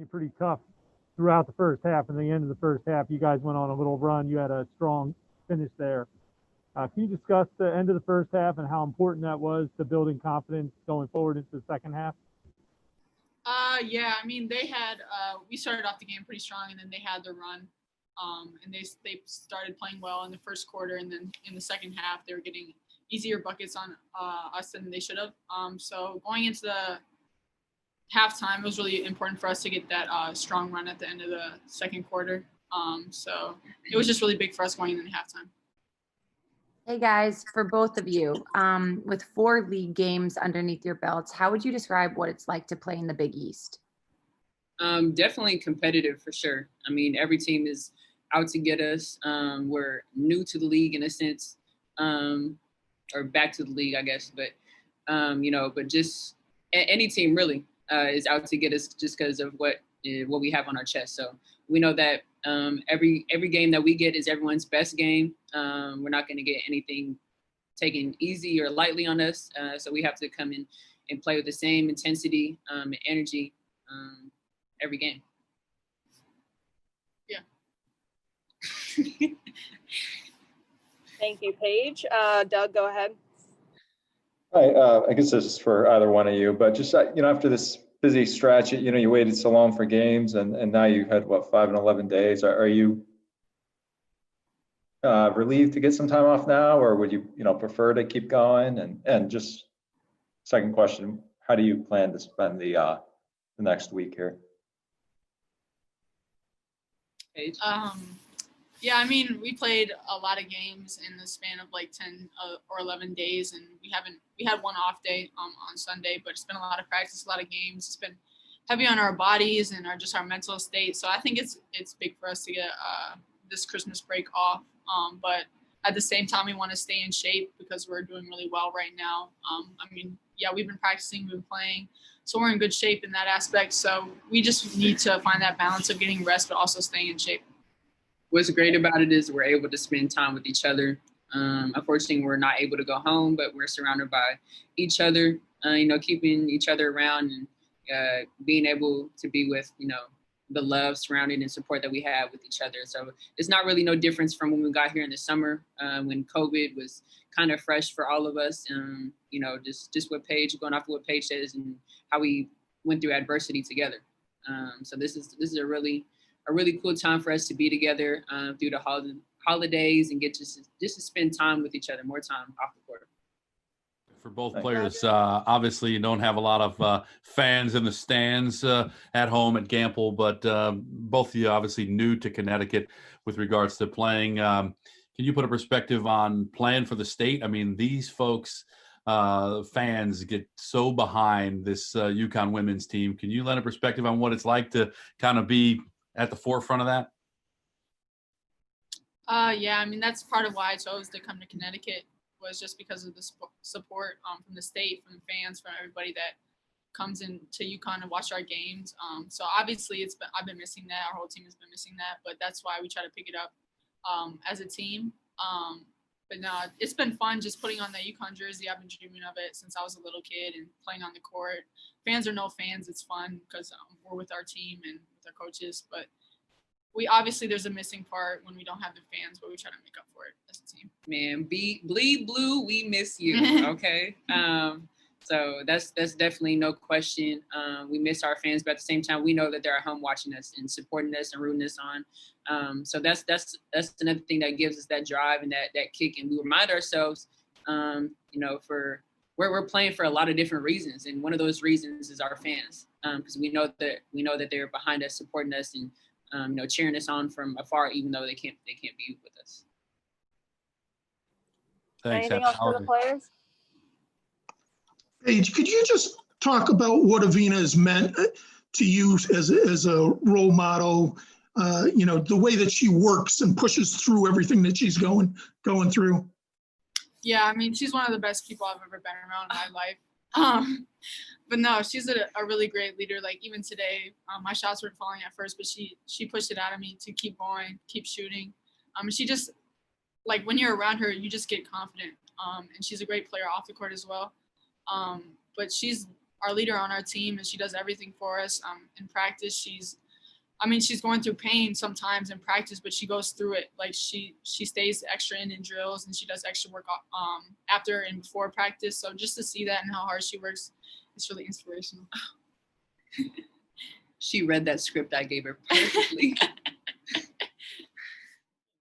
you pretty tough throughout the first half. And the end of the first half, you guys went on a little run. You had a strong finish there. Can you discuss the end of the first half and how important that was to building confidence going forward into the second half? Yeah, I mean, they had we started off the game pretty strong, and then they had their run, and they started playing well in the first quarter, and then in the second half they were getting easier buckets on us than they should have. So going into the halftime, it was really important for us to get that strong run at the end of the second quarter. So it was just really big for us going into halftime. Hey guys, for both of you, with 4 league games underneath your belts, how would you describe what it's like to play in the Big East? Definitely competitive for sure. I mean, every team is out to get us. We're new to the league in a sense, or back to the league, I guess. But but just any team really is out to get us just because of what we have on our chest. So we know that every game that we get is everyone's best game. We're not going to get anything taken easy or lightly on us. So we have to come in and play with the same intensity and energy every game. Yeah. Thank you, Paige. Doug, go ahead. Hi, I guess this is for either one of you, but just, after this busy stretch, you waited so long for games and now you've had, 5 and 11 days. Are you relieved to get some time off now, or would you, prefer to keep going? And just second question, how do you plan to spend the next week here? Paige? Yeah, I mean, we played a lot of games in the span of like 10 or 11 days, and we had one off day on Sunday, but it's been a lot of practice, a lot of games. It's been heavy on our bodies and our mental state. So I think it's big for us to get this Christmas break off. But at the same time, we want to stay in shape because we're doing really well right now. I mean, yeah, we've been practicing, we've been playing, so we're in good shape in that aspect. So we just need to find that balance of getting rest, but also staying in shape. What's great about it is we're able to spend time with each other. Unfortunately, we're not able to go home, but we're surrounded by each other, keeping each other around and being able to be with, the love surrounding and support that we have with each other. So it's not really no difference from when we got here in the summer, when COVID was kind of fresh for all of us. Just what Paige, going off of what Paige says and how we went through adversity together. So this is a really cool time for us to be together through the holidays and get just to spend time with each other, more time off the court. For both players, obviously you don't have a lot of fans in the stands at home at Gamble, but both of you obviously new to Connecticut with regards to playing. Can you put a perspective on playing for the state? I mean, these folks, fans get so behind this UConn women's team. Can you lend a perspective on what it's like to kind of be at the forefront of that? Yeah, I mean, that's part of why I chose to come to Connecticut, was just because of the support from the state, from the fans, from everybody that comes into UConn to watch our games. So obviously I've been missing that. Our whole team has been missing that, but that's why we try to pick it up as a team. But no, it's been fun just putting on the UConn jersey. I've been dreaming of it since I was a little kid and playing on the court. Fans or no fans, it's fun because we're with our team and with our coaches. But there's a missing part when we don't have the fans, but we try to make up for it as a team. Man, bleed blue, we miss you. Okay. So that's definitely no question. We miss our fans, but at the same time, we know that they're at home watching us and supporting us and rooting us on. So that's another thing that gives us that drive and that kick. And we remind ourselves, we're playing for a lot of different reasons, and one of those reasons is our fans, because we know that they're behind us, supporting us, and cheering us on from afar, even though they can't be with us. Thanks. Anything else for the players? Paige, could you just talk about what Evina has meant to you as a role model? The way that she works and pushes through everything that she's going through. Yeah, I mean, she's one of the best people I've ever been around in my life. But no, she's a really great leader. Like even today, my shots were falling at first, but she pushed it out of me to keep going, keep shooting. She just, like, when you're around her, you just get confident. And she's a great player off the court as well. But she's our leader on our team, and she does everything for us. In practice, she's going through pain sometimes in practice, but she goes through it. Like she stays extra in drills, and she does extra work after and before practice. So just to see that and how hard she works, it's really inspirational. She read that script I gave her perfectly.